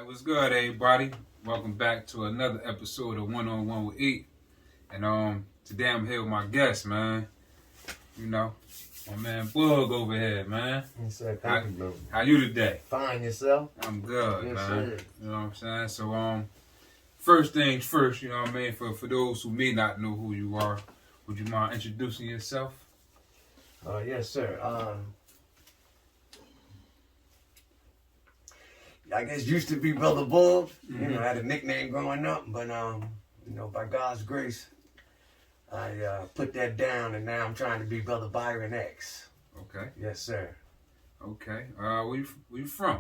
What's good, everybody? Welcome back to another episode of 1ON1WIT8. And today I'm here with my guest, man. You know, my man Bug over here, man. Yes, sir. Thank you, bro. How you today? Fine, yourself? I'm good, Yes, man. sir. You know what I'm saying? So first things first, you know what I mean? For those who may not know who you are, would you mind introducing yourself? Yes, sir. I guess used to be Brother Bull. Mm-hmm. You know, I had a nickname growing up, but you know, by God's grace, I put that down, and now I'm trying to be Brother Byron X. Okay. Yes, sir. Okay. Where you from?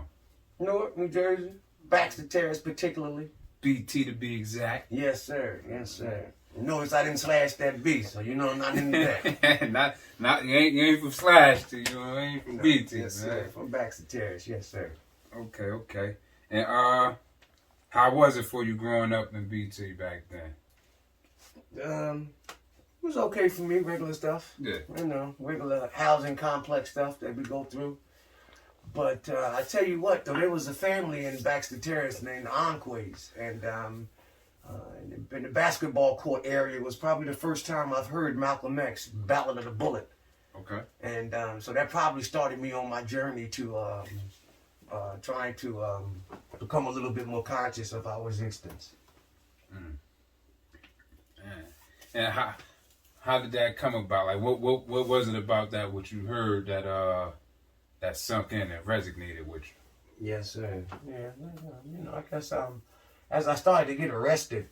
Newark, New Jersey. Baxter Terrace, particularly. BT to be exact. Yes, sir. Yes, sir. Notice I didn't slash that B, so you know I'm not into that. not you ain't from Slash to you know, you ain't from BT. Yes, man. sir. From Baxter Terrace. Yes, sir. Okay. And how was it for you growing up in BT back then? It was okay for me, regular stuff. Yeah. You know, regular housing complex stuff that we go through. But I tell you what, though, there was a family in Baxter Terrace named the Enquays. And in the basketball court area was probably the first time I've heard Malcolm X, Ballad of the Bullet. Okay. And so that probably started me on my journey to trying to become a little bit more conscious of our existence. And how did that come about? Like what was it about that what you heard that sunk in and resonated with you? Yes, sir. Yeah, you know, I guess as I started to get arrested,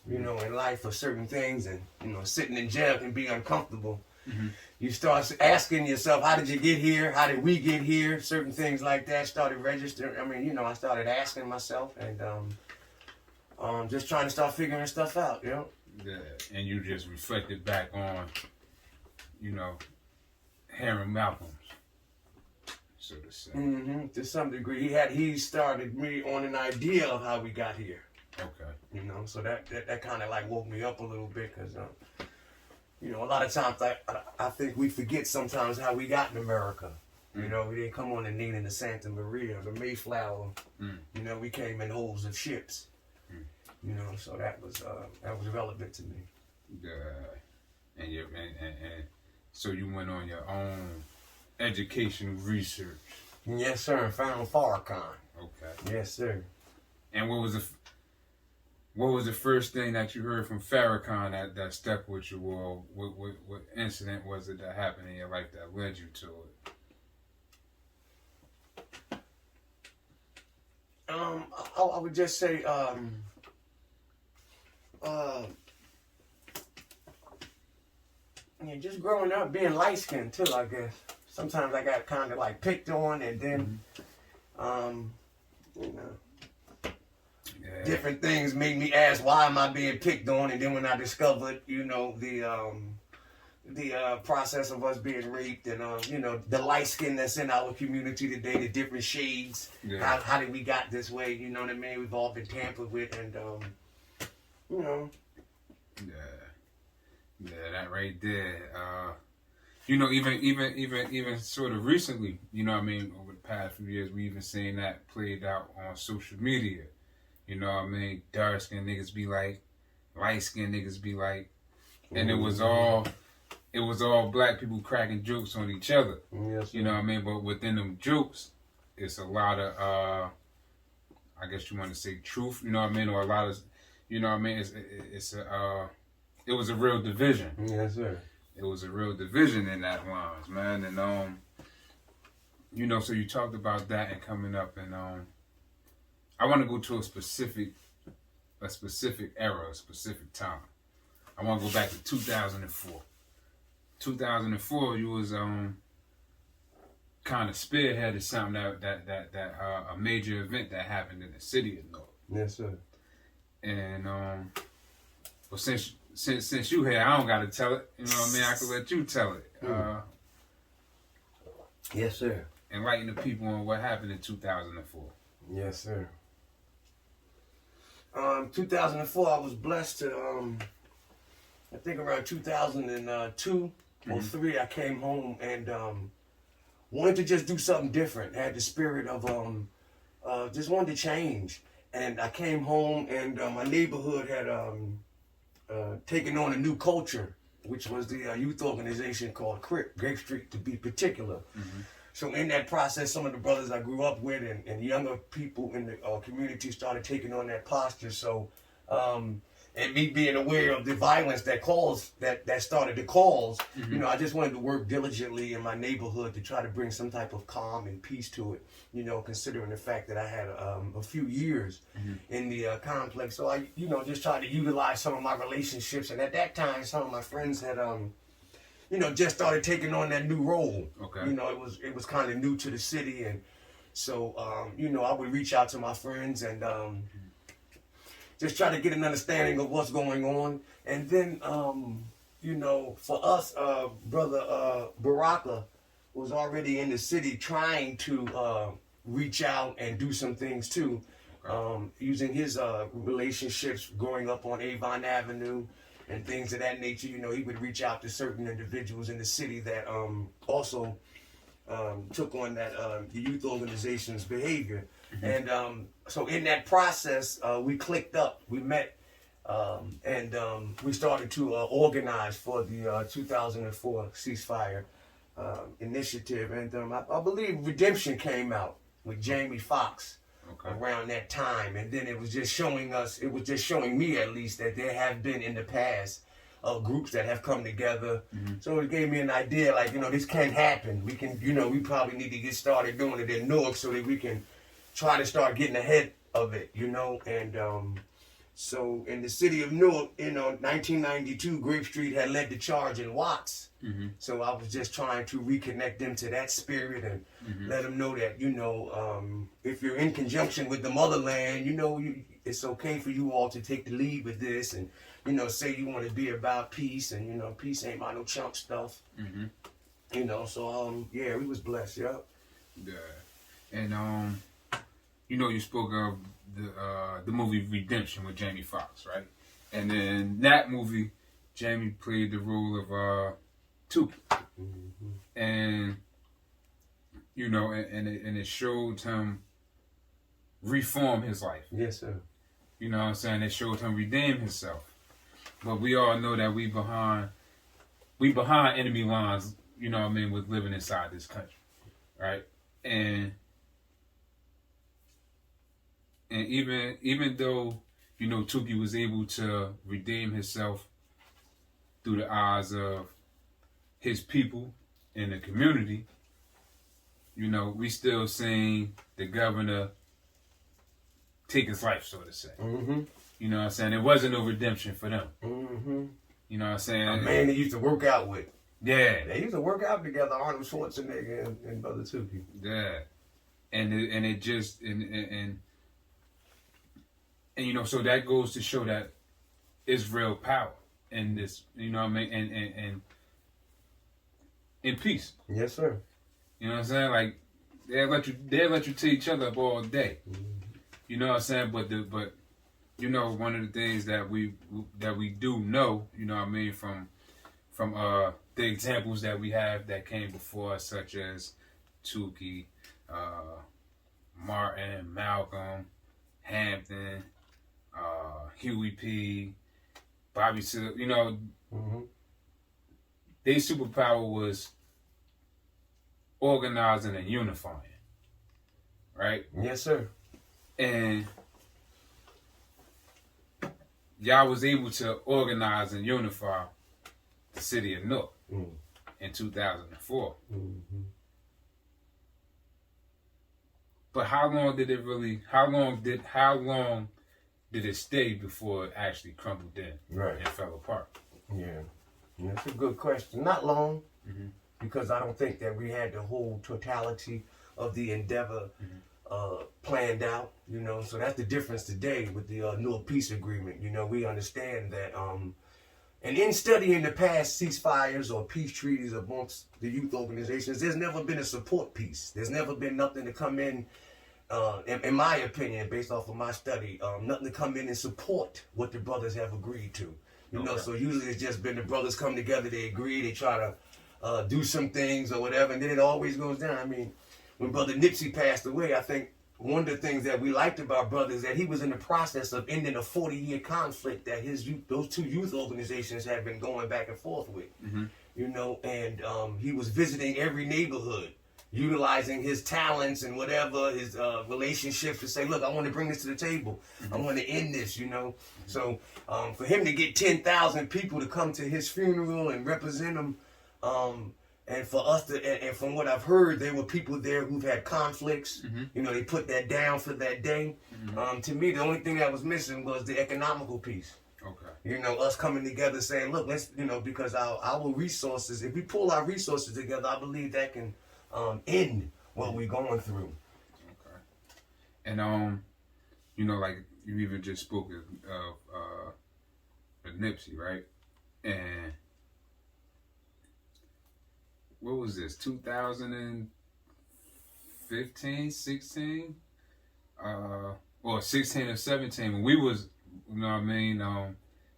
you know, in life for certain things, and you know, sitting in jail can be uncomfortable. Mm-hmm. You start asking yourself, how did you get here? How did we get here? Certain things like that started registering. I mean, you know, I started asking myself, and just trying to start figuring stuff out, you know. Yeah, and you just reflected back on, you know, hearing Malcolm's, so to say. Mm-hmm. To some degree, he started me on an idea of how we got here. Okay. You know, so that kind of like woke me up a little bit, because you know, a lot of times I think we forget sometimes how we got in America. You know, we didn't come on the Nina and the Santa Maria, the Mayflower. You know, we came in holds of ships. You know, so that was relevant to me. And so you went on your own educational research. Yes, sir. Found Farrakhan. Okay. Yes, sir. And what was the first thing that you heard from Farrakhan that stuck with you? Or what incident was it that happened in your life that led you to it? I would just say, yeah, just growing up, being light skinned too, I guess. Sometimes I got kind of like picked on, and then, you know, different things made me ask, why am I being picked on? And then when I discovered, you know, the process of us being raped, and you know, the light skin that's in our community today, the different shades, how did we got this way? You know what I mean? We've all been tampered with, and you know. Yeah, that right there. You know, even sort of recently, you know what I mean, over the past few years, we even seen that played out on social media. You know what I mean? Dark skinned niggas be like, light skinned niggas be like, and it was all black people cracking jokes on each other. Yes, you know what I mean? But within them jokes, it's a lot of I guess you want to say truth, you know what I mean, or a lot of, you know what I mean, it was a real division. Yes, sir. It was a real division in that lines, man. And you know, so you talked about that and coming up, and I want to go to a specific era, a specific time. I want to go back to 2004. 2004, you was kind of spearheaded something that a major event that happened in the city of Newark. Yes, sir. And well, since you here, I don't got to tell it. You know what I mean? I can let you tell it. Yes, sir. Enlighten the people on what happened in 2004. Yes, sir. 2004, I was blessed to, I think around 2002 or 3, I came home and wanted to just do something different. I had the spirit of just wanted to change. and I came home, and my neighborhood had taken on a new culture, which was the youth organization called CRIP, Grape Street to be particular. So in that process, some of the brothers I grew up with and younger people in the community started taking on that posture. So, and me being aware of the violence that started the calls, you know, I just wanted to work diligently in my neighborhood to try to bring some type of calm and peace to it, you know, considering the fact that I had a few years in the complex. So I, you know, just tried to utilize some of my relationships. And at that time, some of my friends had, you know, just started taking on that new role. Okay. You know, it was kind of new to the city. And so, you know, I would reach out to my friends and, just try to get an understanding of what's going on. And then, you know, for us, Brother Baraka was already in the city trying to reach out and do some things too, using his relationships growing up on Avon Avenue and things of that nature. You know, he would reach out to certain individuals in the city that also took on that the youth organization's behavior. And so in that process, we clicked up, we met, and we started to organize for the 2004 ceasefire initiative. And I believe Redemption came out with Jamie Foxx around that time. And then it was just showing us, it was just showing me at least, that there have been in the past groups that have come together. So it gave me an idea, like, you know, this can happen. We can, you know, we probably need to get started doing it in Newark so that we can try to start getting ahead of it, you know. And so in the city of Newark, you know, 1992, Grape Street had led the charge in Watts. So I was just trying to reconnect them to that spirit and let them know that, you know, if you're in conjunction with the motherland, you know, it's okay for you all to take the lead with this and, you know, say you want to be about peace, and, you know, peace ain't about no chump stuff. You know, so, yeah, we was blessed, yeah. And, you know, you spoke of the movie Redemption with Jamie Foxx, right? And in that movie, Jamie played the role of Tuki. And, you know, and it showed him reform his life. Yes, sir. You know what I'm saying? It showed him redeem himself. But we all know that we behind enemy lines, you know what I mean, with living inside this country, right? And even though, you know, Tuki was able to redeem himself through the eyes of his people in the community, you know, we still seeing the governor take his life, so to say. You know what I'm saying? There wasn't no redemption for them. You know what I'm saying? A man they used to work out with. Yeah. They used to work out together, Arnold Schwarzenegger and Brother Tuki. Yeah. And it just and you know, so that goes to show that it's real power in this, you know what I mean, and in peace. Yes, sir. You know what I'm saying? Like they'll let you tear each other up all day. You know what I'm saying? But you know, one of the things that we do know, you know what I mean, from the examples that we have that came before us, such as Tuki, Martin, Malcolm, Hampton, Huey P, Bobby Seale, you know, their superpower was organizing and unifying, right? Yes, sir. And y'all was able to organize and unify the city of Newark in 2004. But how long did it stay before it actually crumbled in and fell apart? Yeah, that's a good question. Not long, because I don't think that we had the whole totality of the endeavor planned out, you know. So that's the difference today with the Newark Peace Agreement. You know, we understand that, and in studying the past ceasefires or peace treaties amongst the youth organizations, there's never been a support piece. There's never been nothing to come in my opinion, based off of my study, nothing to come in and support what the brothers have agreed to. You know, so usually it's just been the brothers come together, they agree, they try to do some things or whatever, and then it always goes down. I mean, when Brother Nipsey passed away, I think one of the things that we liked about brother is that he was in the process of ending a 40-year conflict that those two youth organizations had been going back and forth with. You know, and he was visiting every neighborhood, utilizing his talents and whatever, his relationships to say, look, I want to bring this to the table. I want to end this, you know. So for him to get 10,000 people to come to his funeral and represent him, and for us to, and from what I've heard, there were people there who've had conflicts. You know, they put that down for that day. To me, the only thing that was missing was the economical piece. Okay. You know, us coming together saying, look, let's, you know, because our resources, if we pull our resources together, I believe that can end what we're going through. Okay. And, you know, like you even just spoke of Nipsey, right? And what was this, 2015, 16? Or 16 or 17, when we was, you know what I mean,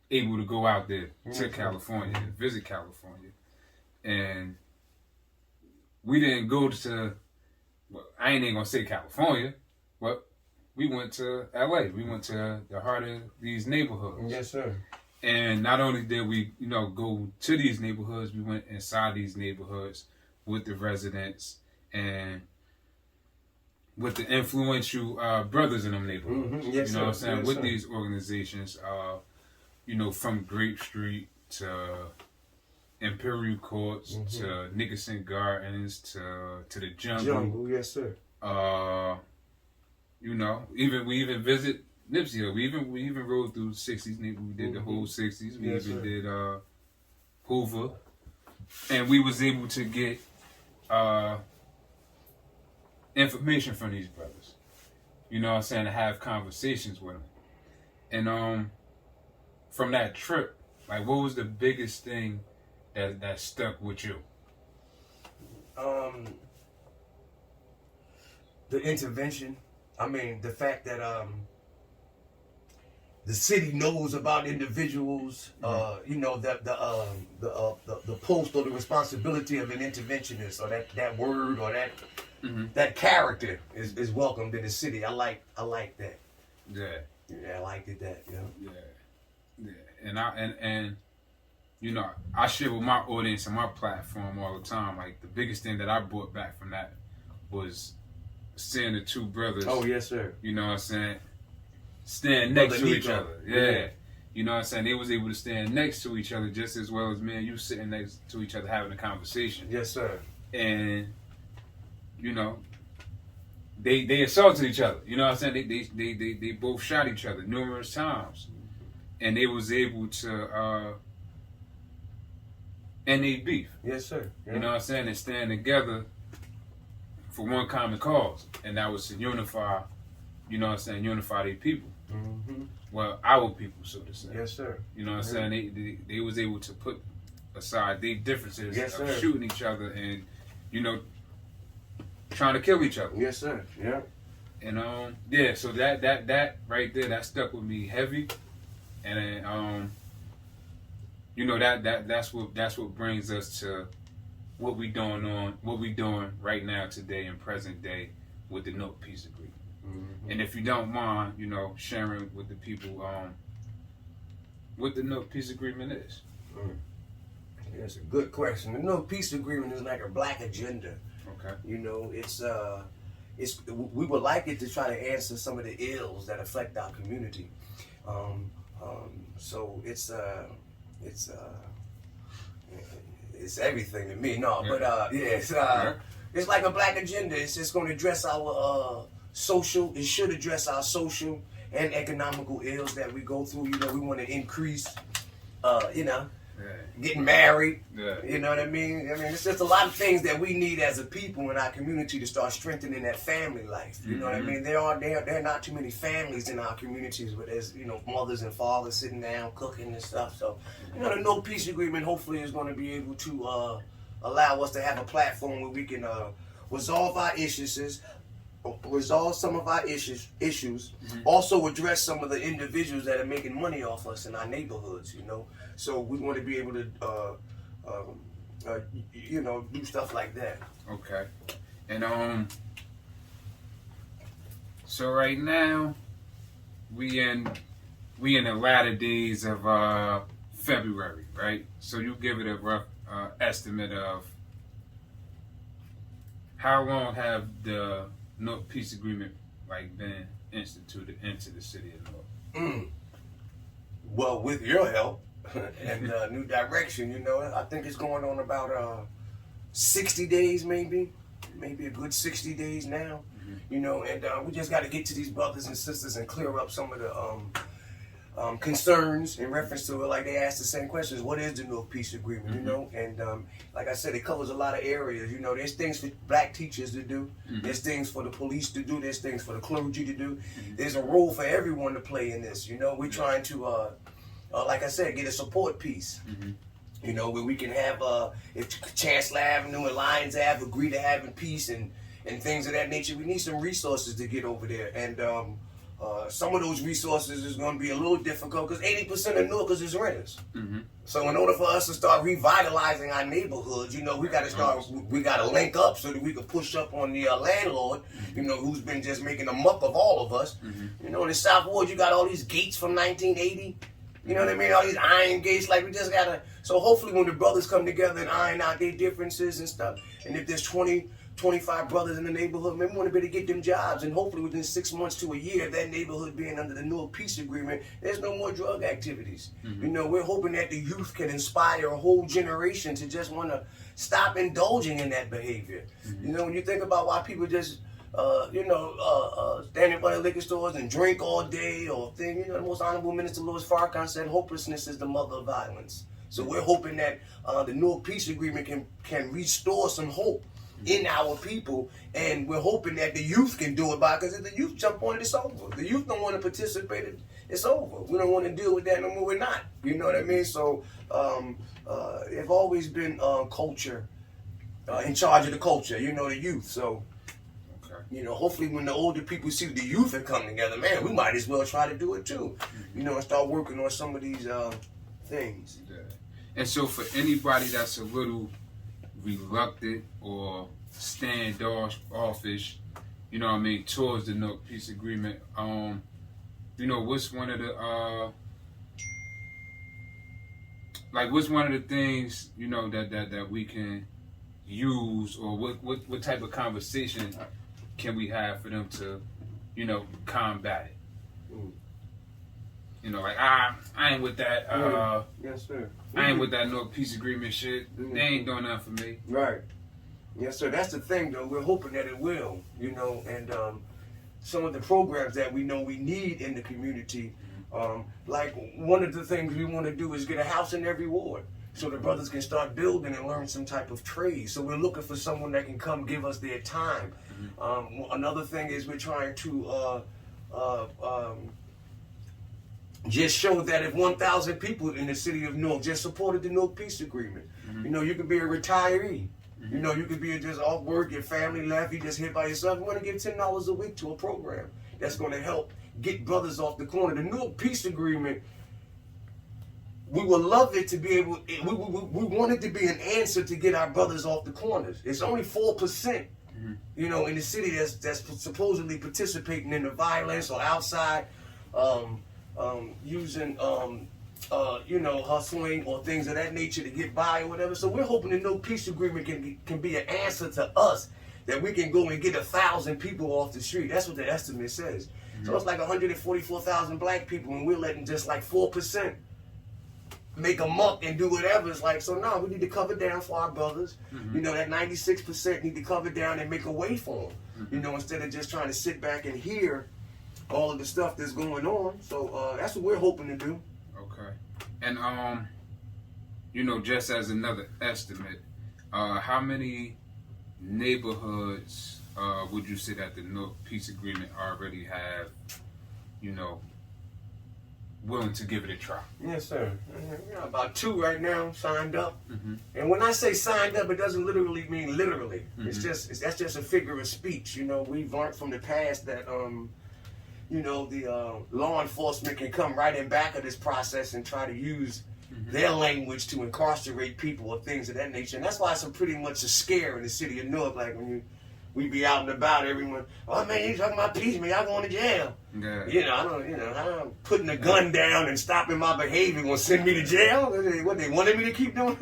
able to go out there to California and visit California. And we didn't go to, well, I ain't even gonna say California, but we went to LA. We went to the heart of these neighborhoods. Yes, sir. And not only did we, you know, go to these neighborhoods, we went inside these neighborhoods with the residents and with the influential brothers in them neighborhoods. Yes, you know what I'm sir. saying? Yes, with sir. these organizations, you know, from Grape Street to Imperial Courts to Nickerson Gardens to the Jungle. Yes, sir. You know, we even visit Nipsey Hill. We even rode through 60s. We did the whole 60s. We Yes, even sir. did Hoover, and we was able to get information from these brothers. You know what I'm saying? To have conversations with them. And from that trip, like, what was the biggest thing that stuck with you? The intervention. I mean, the fact that the city knows about individuals. You know, the post or the responsibility of an interventionist, or that word or that character is welcomed in the city. I like that. Yeah. Yeah, I liked it that. You know? Yeah. And you know, I share with my audience and my platform all the time. Like, the biggest thing that I brought back from that was seeing the two brothers. Oh yes, sir. You know what I'm saying? Stand next to each Nico. other. Yeah. You know what I'm saying? They was able to stand next to each other just as well as me and you sitting next to each other having a conversation. Yes, sir. And you know, they assaulted each other. You know what I'm saying? They both shot each other numerous times. And they was able to end their beef. Yes, sir. Yeah. You know what I'm saying? And stand together for one common cause. And that was to unify, you know what I'm saying, unify their people. Well, our people, so to say. Yes, sir. You know what I'm saying? They was able to put aside their differences Yes, of sir. shooting each other and, you know, trying to kill each other. Yes, sir. Yeah. And yeah, so that right there, that stuck with me heavy. And you know, that's what brings us to what we doing right now today in present day with the Newark Peace Agreement. And if you don't mind, you know, sharing with the people what the Newark Peace Agreement is. That's a good question. The Newark Peace Agreement is like a black agenda. Okay. You know, it's we would like it to try to answer some of the ills that affect our community. So it's everything to me. No, Yeah. but it's like a black agenda. It's just going to address our social. It should address our social and economical ills that we go through. You know, we want to increase. You know. Yeah. Getting married, Yeah. you know what I mean? I mean, it's just a lot of things that we need as a people in our community to start strengthening that family life. You know what I mean? There are not too many families in our communities where there's, you know, mothers and fathers sitting down cooking and stuff. So, you know, the No Peace Agreement hopefully is going to be able to allow us to have a platform where we can resolve our issues, resolve some of our issues, also address some of the individuals that are making money off us in our neighborhoods, you know. So we want to be able to, you know, do stuff like that. Okay. And So right now, we in the latter days of February, right? So you give it a rough estimate of how long have the Newark Peace Agreement been instituted into the city of Newark? Well, with your help and new direction, I think it's going on about 60 days, maybe a good 60 days now. And we just got to get to these brothers and sisters and clear up some of the concerns in reference to it. Like they asked the same questions: what is the Newark Peace Agreement? And like I said, it covers a lot of areas. There's things for black teachers to do. There's things for the police to do. There's things for the clergy to do. There's a role for everyone to play in this. We're trying to, like I said, get a support piece. Where we can have, if Chancellor Avenue and Lions Ave agree to having peace and things of that nature, we need some resources to get over there. And some of those resources is going to be a little difficult because 80% of Newarkers is renters. So in order for us to start revitalizing our neighborhoods, we got to link up so that we can push up on the landlord, who's been just making a muck of all of us. In the South Ward, you got all these gates from 1980. You know what I mean? All these iron gates, we just gotta. So hopefully, when the brothers come together and iron out their differences and stuff, and if there's 20, 25 brothers in the neighborhood, maybe we want to be able to get them jobs, and hopefully within 6 months to a year, that neighborhood being under the Newark Peace Agreement, there's no more drug activities. We're hoping that the youth can inspire a whole generation to just want to stop indulging in that behavior. When you think about why people just stand in front of liquor stores and drink all day or thing. The most honorable Minister Louis Farrakhan said hopelessness is the mother of violence. So we're hoping that the Newark Peace Agreement can restore some hope in our people, and we're hoping that the youth can do it because if the youth jump on it, it's over. The youth don't want to participate, it's over. We don't want to deal with that no more, we're not. You know what I mean? So they've always been culture, in charge of the culture, the youth. So hopefully when the older people see the youth have come together, man, we might as well try to do it too. And start working on some of these things. Yeah. And so for anybody that's a little reluctant or standoffish, towards the Newark Peace Agreement, what's one of the what's one of the things, that we can use, or what type of conversation can we have for them to, combat it? I ain't with that. Yes, sir. I ain't with that Newark Peace Agreement shit. They ain't doing nothing for me. Right. Yes, sir. That's the thing, though. We're hoping that it will, and some of the programs that we know we need in the community. Like one of the things we want to do is get a house in every ward, so the brothers can start building and learn some type of trade. So we're looking for someone that can come give us their time. Another thing is we're trying to just show that if 1,000 people in the city of Newark just supported the Newark Peace Agreement, you could be a retiree. You could be just off work, your family left, you just here by yourself. You want to give $10 a week to a program that's going to help get brothers off the corner. The Newark Peace Agreement, we would love it to be able, we want it to be an answer to get our brothers off the corners. It's only 4%, in the city that's supposedly participating in the violence or outside, using, hustling or things of that nature to get by or whatever. So we're hoping the Newark Peace Agreement can be an answer to us, that we can go and get 1,000 people off the street. That's what the estimate says. So it's like 144,000 black people, and we're letting just 4% make a muck and do whatever. It's so we need to cover down for our brothers. That 96% need to cover down and make a way for them. Instead of just trying to sit back and hear all of the stuff that's going on. So that's what we're hoping to do. Okay. And just as another estimate, how many neighborhoods would you say that the Newark Peace Agreement already have, willing to give it a try? Yes, sir. About 2 right now signed up. And when I say signed up, it doesn't literally mean literally. That's just a figure of speech. We've learned from the past that the law enforcement can come right in back of this process and try to use their language to incarcerate people or things of that nature. And that's why it's pretty much a scare in the city of Newark. When you we be out and about, everyone, oh man, you talking about peace, man, y'all going to jail. Yeah. I'm putting a gun down and stopping my behavior gonna send me to jail? What, they wanted me to keep doing?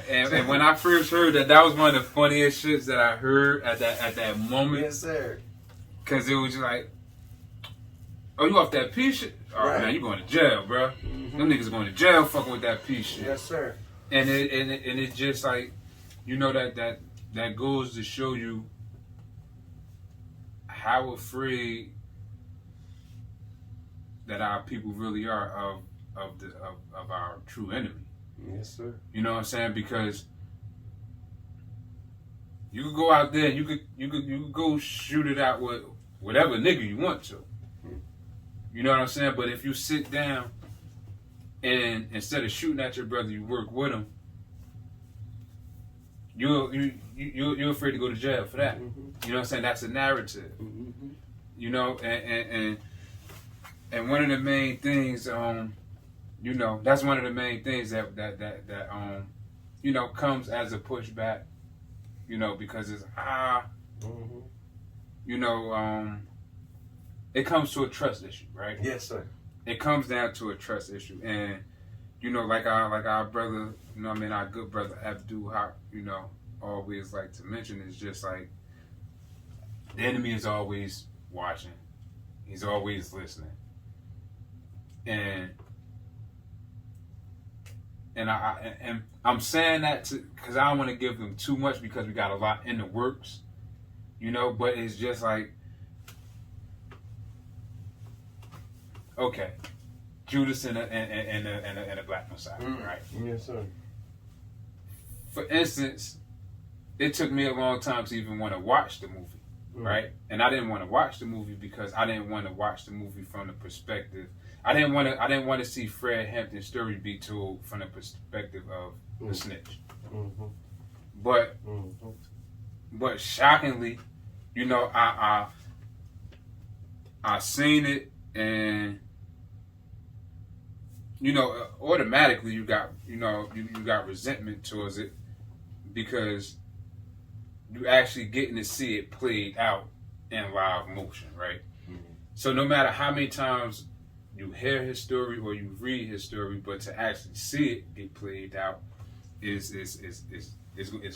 and when I first heard that was one of the funniest shits that I heard at that moment. Yes, sir. Cause it was just like, oh, you off that peace shit? Oh Right. man, you going to jail, bro. Them niggas going to jail fucking with that peace shit. Yes, sir. And it's just like, that goes to show you how afraid that our people really are of our true enemy. Yes, sir. You know what I'm saying? Because you could go out there and you could go shoot it out with whatever nigga you want to. You know what I'm saying? But if you sit down and instead of shooting at your brother, you work with him, you're afraid to go to jail for that. Mm-hmm. You know what I'm saying? That's a narrative. Mm-hmm. You know, and one of the main things, that's one of the main things that comes as a pushback, because it's it comes to a trust issue, right? Yes, sir. It comes down to a trust issue, and like our brother, our good brother Abdul Haq, always like to mention is just like the enemy is always watching, he's always listening, and I'm saying that because I don't want to give them too much because we got a lot in the works, but it's just like, okay, Judas and a Black Messiah, right? Yes, sir. For instance, it took me a long time to even want to watch the movie, right? And I didn't want to watch the movie because I didn't want to watch the movie from the perspective. I didn't want to see Fred Hampton's story be told from the perspective of the snitch. Mm-hmm. But shockingly, I seen it, and automatically you got resentment towards it because you actually getting to see it played out in live motion, right? Mm-hmm. So no matter how many times you hear his story or you read his story, but to actually see it get played out is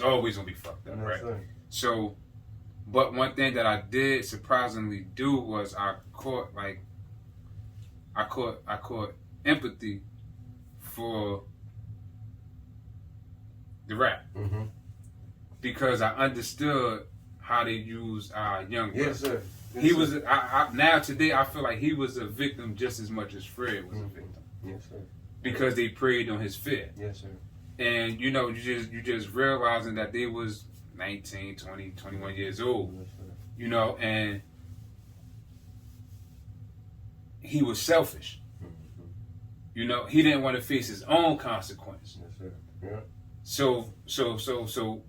always gonna be fucked up, right? Right. So, but one thing that I did surprisingly do was I caught empathy for the rap, because I understood how they use our young brother. Yes, sir. Yes, he sir. was now today I feel like he was a victim just as much as Fred was a victim. Yes, sir. Because they preyed on his fear. Yes, sir. And you just realizing that they was 19, 20, 21 years old. Yes, sir. And he was selfish. He didn't want to face his own consequence. Yes, sir. Yeah. So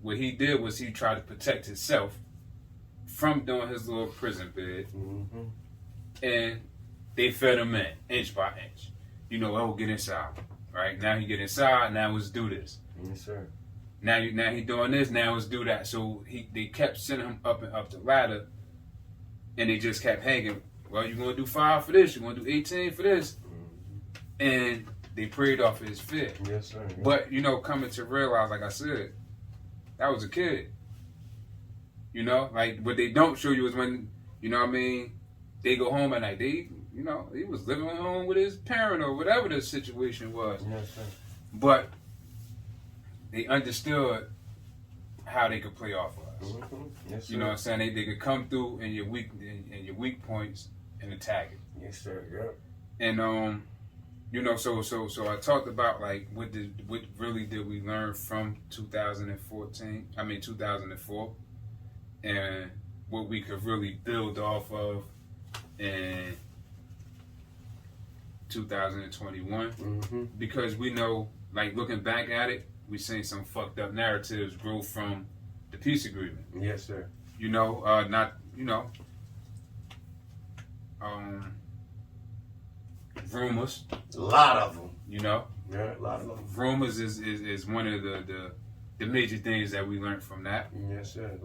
what he did was he tried to protect himself from doing his little prison bid, and they fed him in inch by inch. Get inside. Right now he get inside. Now let's do this. Yes, sir. Now he doing this. Now let's do that. So they kept sending him up and up the ladder, and they just kept hanging. Well, you're gonna do 5 for this. You're gonna do 18 for this, and they preyed off of his fear. Yes, sir. Yeah. But coming to realize, like I said, that was a kid. Like what they don't show you is when they go home at night. He was living at home with his parent or whatever the situation was. Yes, sir. But they understood how they could play off of us. Yes, sir. You know what I'm saying? They could come through in your weak points and attack it. Yes, sir. Yeah. And so I talked about like what really did we learn from 2004, and what we could really build off of in 2021, because we know, like looking back at it, we seen some fucked up narratives grow from the peace agreement. Yes, sir. Rumors. A lot of them. Yeah, a lot of them. Rumors is one of the major things that we learned from that. Yes, sir.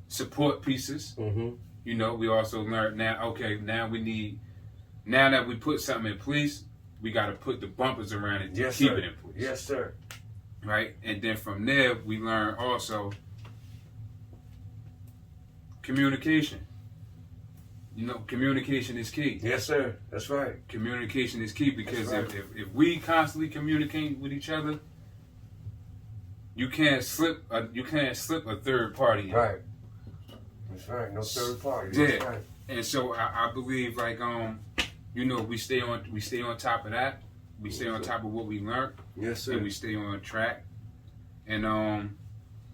support pieces. Mm-hmm. You know, we also learned now, okay, now that we put something in place, we got to put the bumpers around it to keep it in place. Yes, sir. Right? And then from there, we learn also communication. You know, communication is key. Yes, sir. That's right. Communication is key because That's right. if we constantly communicate with each other, you can't slip a third party in. Right. That's right. No third party. Yeah. That's right. And so I believe like you know, we stay on top of that. We stay on top of what we learned. Yes, sir. And we stay on track. And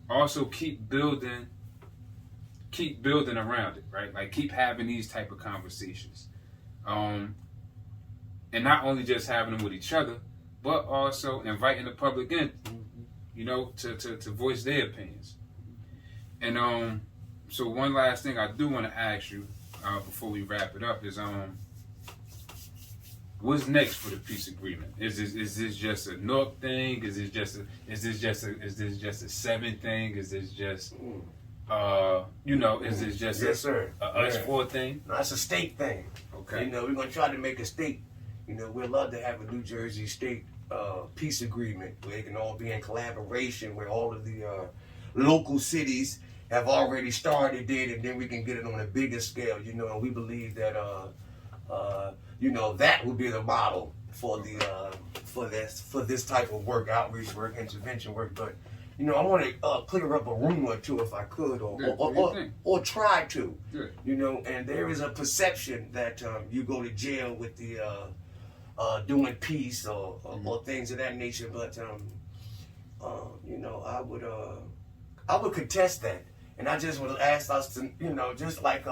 also keep building around it, right? Like keep having these type of conversations. And not only just having them with each other, but also inviting the public in, you know, to voice their opinions. And so one last thing I do want to ask you before we wrap it up is what's next for the peace agreement? Is this just a Newark thing? Is this just a 7 thing? Is this just you know, is this just yes, sir. a us 4 thing? No, it's a state thing. Okay. You know, we're gonna try to make a state. You know, we'd love to have a New Jersey state peace agreement where it can all be in collaboration, where all of the local cities have already started it, and then we can get it on a bigger scale. You know, and we believe that you know, that will be the model for the for this type of work, outreach work, intervention work. But you know, I want to clear up a rumor or two if I could, or try to. Yeah. You know, and there is a perception that you go to jail with the doing peace or things of that nature. But you know, I would contest that, and I just would ask us to, you know, just like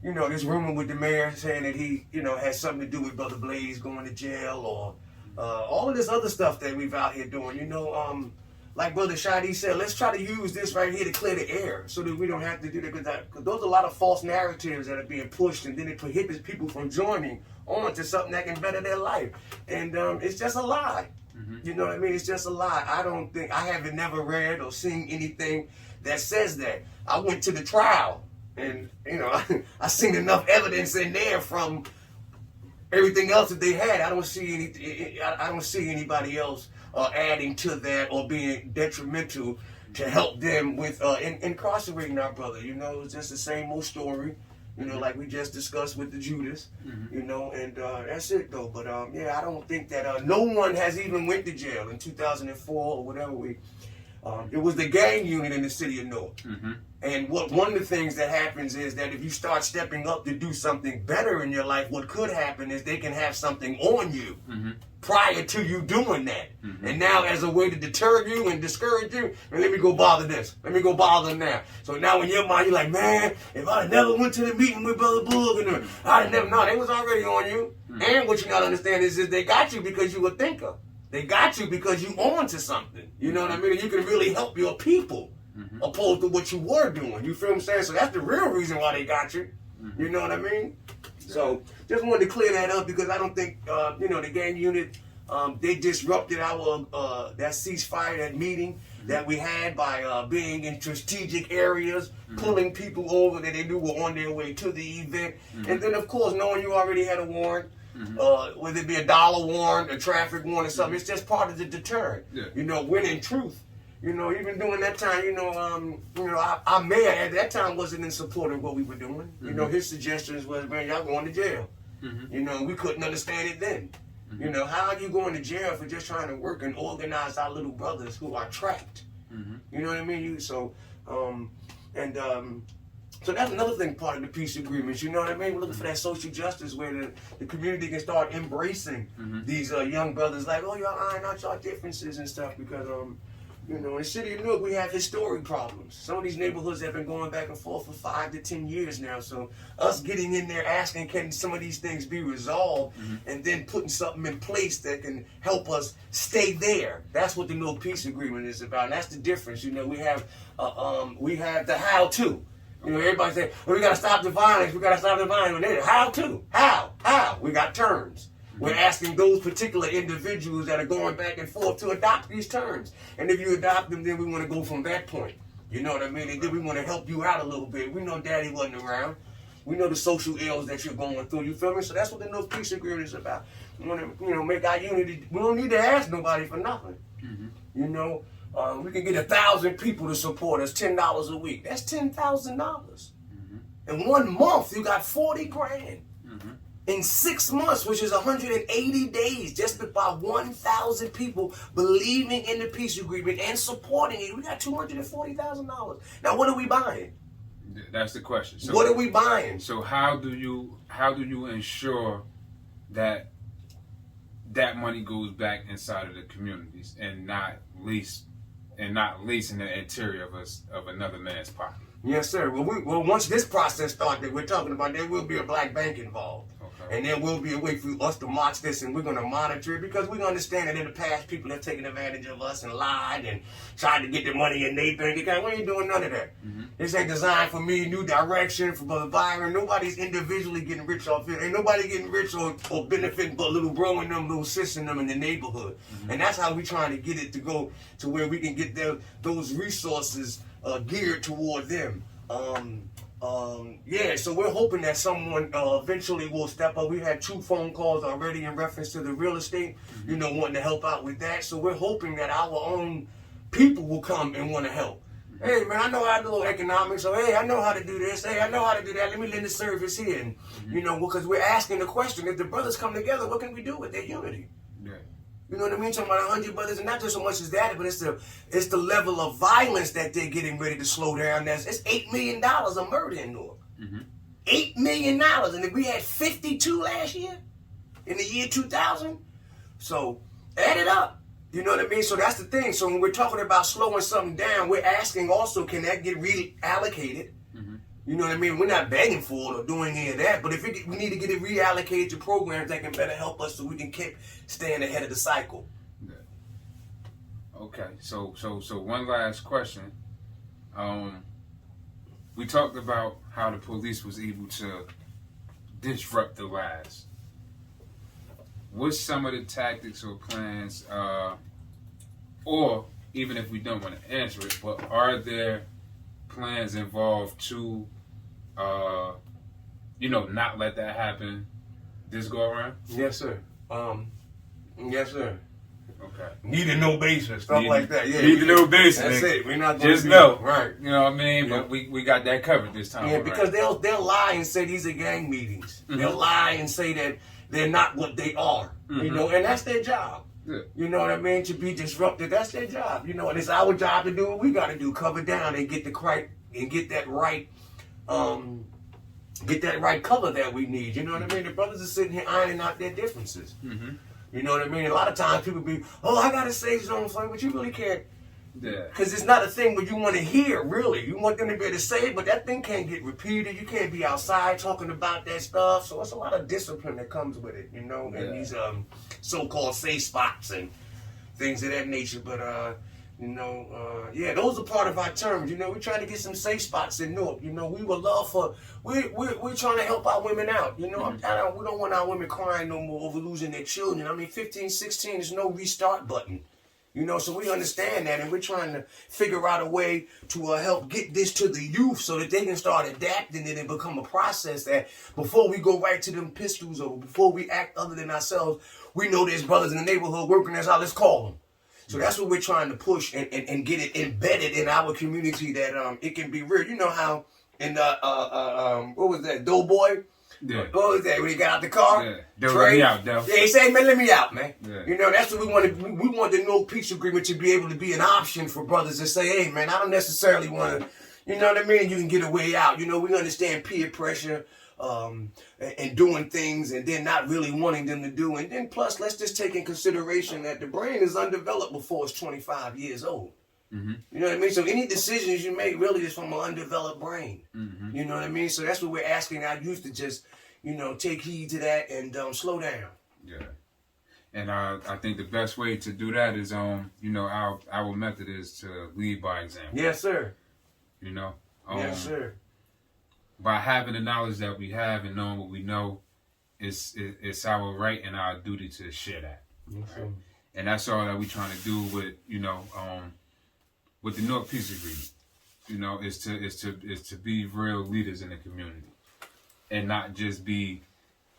you know, this rumor with the mayor saying that he, you know, has something to do with Brother Blaze going to jail, or all of this other stuff that we've out here doing. You know, like Brother Shadi said, let's try to use this right here to clear the air so that we don't have to do that. Because those are a lot of false narratives that are being pushed, and then it prohibits people from joining on to something that can better their life. And it's just a lie. Mm-hmm. You know what I mean? It's just a lie. I haven't never read or seen anything that says that. I went to the trial, and, you know, I seen enough evidence in there from everything else that they had. I don't see anybody else adding to that or being detrimental to help them with incarcerating our brother. You know, it's just the same old story, you know, like we just discussed with the Judas, you know, and that's it though. But yeah, I don't think that no one has even went to jail in 2004 or whatever. It was the gang unit in the city of Newark. Mm-hmm. And one of the things that happens is that if you start stepping up to do something better in your life, what could happen is they can have something on you prior to you doing that. Mm-hmm. And now as a way to deter you and discourage you, man, let me go bother this. Let me go bother them now. So now in your mind, you're like, man, if I never went to the meeting with Brother Boog, and I'd never, no, they was already on you. Mm-hmm. And what you got to understand is they got you because you a thinker. They got you because you on to something. You know what I mean? And you can really help your people. Mm-hmm. Opposed to what you were doing. You feel what I'm saying? So that's the real reason why they got you. Mm-hmm. You know what I mean? Yeah. So just wanted to clear that up because I don't think, you know, the gang unit, they disrupted our, that ceasefire, that meeting that we had by being in strategic areas, pulling people over that they knew were on their way to the event. And then, of course, knowing you already had a warrant, whether it be a dollar warrant, a traffic warrant or something, it's just part of the deterrent. Yeah. You know, when in truth, you know, even during that time, you know, our mayor at that time wasn't in support of what we were doing. You know, his suggestions was, man, y'all going to jail. You know, we couldn't understand it then. You know, how are you going to jail for just trying to work and organize our little brothers who are trapped? You know what I mean? So that's another thing, part of the peace agreements. You know what I mean? We're looking for that social justice where the community can start embracing these young brothers, like, oh, y'all iron out y'all differences and stuff, because you know, in the city of Newark, we have historic problems. Some of these neighborhoods have been going back and forth for 5 to 10 years now. So us getting in there asking, can some of these things be resolved, and then putting something in place that can help us stay there. That's what the Newark Peace Agreement is about. And that's the difference. You know, we have the how-to. You know, everybody say, well, we got to stop the violence. We got to stop the violence. How to? How? We got terms. We're asking those particular individuals that are going back and forth to adopt these terms. And if you adopt them, then we want to go from that point. You know what I mean? And then we want to help you out a little bit. We know Daddy wasn't around. We know the social ills that you're going through. You feel me? So that's what the Newark Peace Agreement is about. We want to, make our unity. We don't need to ask nobody for nothing. You know, we can get 1,000 people to support us, $10 a week. That's $10,000. In 1 month, you got 40 grand. In 6 months, which is 180 days, just about 1,000 people believing in the peace agreement and supporting it, we got $240,000. Now, what are we buying? That's the question. So, what are we buying? So how do you ensure that that money goes back inside of the communities and not lease in the interior of another man's pocket? Yes, sir. Well, once this process starts that we're talking about, there will be a black bank involved. And there will be a way for us to march this, and we're going to monitor it, because we understand that in the past people have taken advantage of us and lied and tried to get the money in their bank account. We ain't doing none of that. This ain't designed for me, new direction for Brother Byron. Nobody's individually getting rich off it. Ain't nobody getting rich or benefiting but little bro and them, little sis and them in the neighborhood. And that's how we trying to get it to go to where we can get those resources geared toward them. So we're hoping that someone eventually will step up. We've had 2 phone calls already in reference to the real estate, wanting to help out with that. So we're hoping that our own people will come and want to help. Hey, man, I know how to do economics. So, hey, I know how to do this. Hey, I know how to do that. Let me lend the service here. And, because we're asking the question, if the brothers come together, what can we do with their unity? Yeah. You know what I mean? Talking about 100 brothers, and not just so much as that, but it's the level of violence that they're getting ready to slow down. It's $8 million of murder in Newark. $8 million, and if we had 52 last year, in the year 2000, so add it up. You know what I mean? So that's the thing. So when we're talking about slowing something down, we're asking also, can that get reallocated? You know what I mean? We're not begging for it or doing any of that, but we need to get it reallocated to programs that can better help us so we can keep staying ahead of the cycle. Yeah. Okay, so one last question. We talked about how the police was able to disrupt the lives. What's some of the tactics or plans, or even if we don't want to answer it, but are there plans involved to not let that happen this go around? Yes, sir. Yes, sir. Okay. Need to know basis, stuff like that. Yeah. Need to know basis. That's it. We're not going just know, right? You know what I mean? Yeah. But we got that covered this time. Yeah, because they'll lie and say these are gang meetings. They'll lie and say that they're not what they are. And that's their job. Yeah. You know what I mean? To be disrupted, that's their job. And it's our job to do what we got to do: cover down and get that right cover that we need. You know what I mean? The brothers are sitting here ironing out their differences. You know what I mean? A lot of times people be, I got to say something for you, but you really can't. Yeah. Because it's not a thing where you want to hear, really. You want them to be able to say it, but that thing can't get repeated. You can't be outside talking about that stuff. So it's a lot of discipline that comes with it, and these so-called safe spots and things of that nature. But, those are part of our terms. We're trying to get some safe spots in Newark. We would love we're trying to help our women out. We don't want our women crying no more over losing their children. 15, 16, there's no restart button. So we understand that, and we're trying to figure out a way to help get this to the youth so that they can start adapting it and become a process that before we go right to them pistols or before we act other than ourselves, we know there's brothers in the neighborhood working as how let's call them. So that's what we're trying to push and get it embedded in our community that it can be real. You know how in the, what was that, Doughboy? Yeah. What was that, when he got out the car? Yeah. Let me out, though. Yeah, he said, man, let me out, man. Yeah. That's what we wanted. We want the No Peace Agreement to be able to be an option for brothers to say, hey, man, I don't necessarily want to, you know what I mean? You can get a way out. We understand peer pressure. And doing things and then not really wanting them to do. And then plus, let's just take in consideration that the brain is undeveloped before it's 25 years old. You know what I mean? So any decisions you make really is from an undeveloped brain. You know what I mean? So that's what we're asking our youth to just, take heed to that and slow down. Yeah. And I think the best way to do that is, our method is to lead by example. Yes, sir. Yes, sir. By having the knowledge that we have and knowing what we know, it's our right and our duty to share that. Right? And that's all that we're trying to do with, with the Newark Peace Agreement. you know, is to be real leaders in the community, and not just be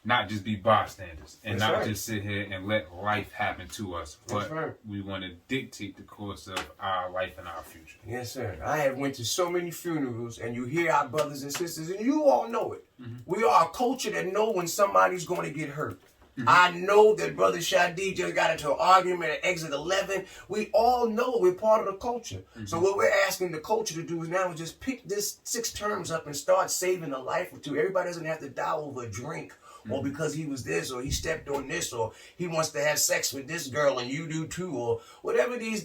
bystanders, and That's not right. just sit here and let life happen to us, but That's right. we want to dictate the course of our life and our future. Yes, sir. I have went to so many funerals, and you hear our brothers and sisters, and you all know it. We are a culture that know when somebody's going to get hurt. I know that Brother Shadi just got into an argument at Exit 11. We all know it. We're part of the culture. So what we're asking the culture to do is now just pick this 6 terms up and start saving a life or two. Everybody doesn't have to die over a drink, or because he was this, or he stepped on this, or he wants to have sex with this girl and you do too, or whatever these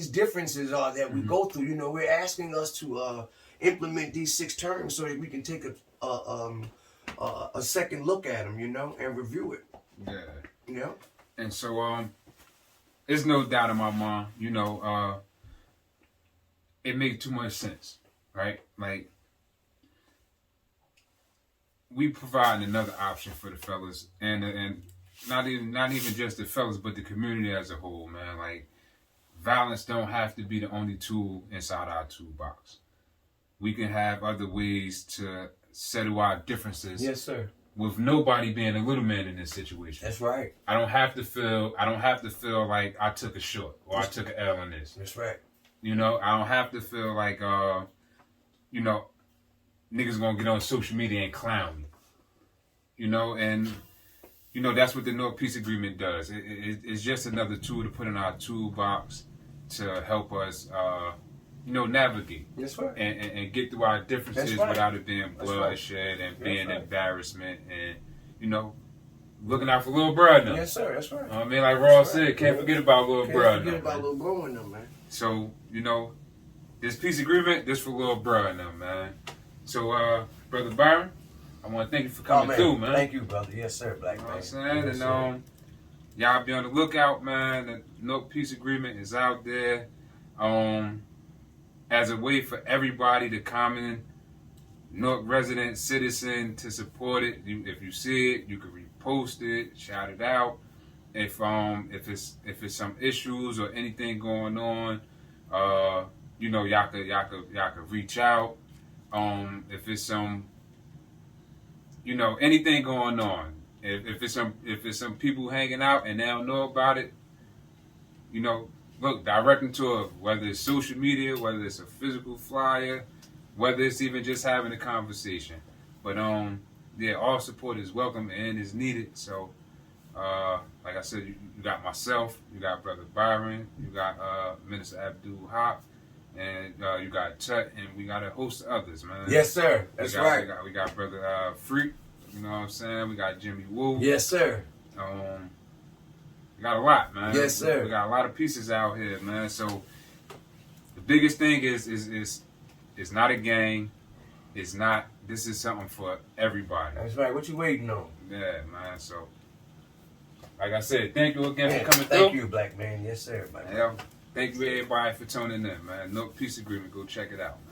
differences are that we go through. You know, we're asking us to implement these 6 terms so that we can take a second look at them, you know, and review it. Yeah. You know? And so, there's no doubt in my mind, you know, it makes too much sense, right? Like, we provide another option for the fellas, and not even just the fellas, but the community as a whole, man. Like, violence don't have to be the only tool inside our toolbox. We can have other ways to settle our differences. Yes, sir. With nobody being a little man in this situation. That's right. I don't have to feel like I took a short or I took an L on this. That's right. You know, I don't have to feel like you know, niggas gonna get on social media and clown me. You know, and you know that's what the Newark Peace Agreement does. It's just another tool to put in our toolbox to help us you know, navigate. That's right. And get through our differences without it being bloodshed and being embarrassment, and you know, looking out for little brother now. Yes, sir. That's right. I mean, like Ross said, can't forget about little brother. Can't forget about little bro in them, man. So, you know, this peace agreement, this for little brother now, man. So, Brother Byron, I want to thank you for coming through, man. Thank you, brother. Yes, sir, Black man. You know what I'm saying? Yes, and y'all be on the lookout, man. The Newark Peace Agreement is out there. As a way for everybody, the common Newark resident, citizen, to support it. If you see it, you can repost it, shout it out. If it's some issues or anything going on, you know, y'all could reach out. If it's some, you know, anything going on. If it's some people hanging out and they don't know about it, you know, look, direct them to it, whether it's social media, whether it's a physical flyer, whether it's even just having a conversation. But yeah, all support is welcome and is needed. So, like I said, you got myself, you got Brother Byron, you got Minister Abdul Hop, and you got Tut, and we got a host of others, man. Yes, sir. That's right. We got Brother Freak, you know what I'm saying? We got Jimmy Woo. Yes, sir. We got a lot, man. Yes, sir. We got a lot of pieces out here, man. So the biggest thing is it's not a gang. It's not. This is something for everybody. That's right. What you waiting on? Yeah, man. So, like I said, thank you again for coming Thank through. you, Black man. Yes, sir. Yeah, thank you everybody for tuning in, man. No Peace Agreement. Go check it out, man.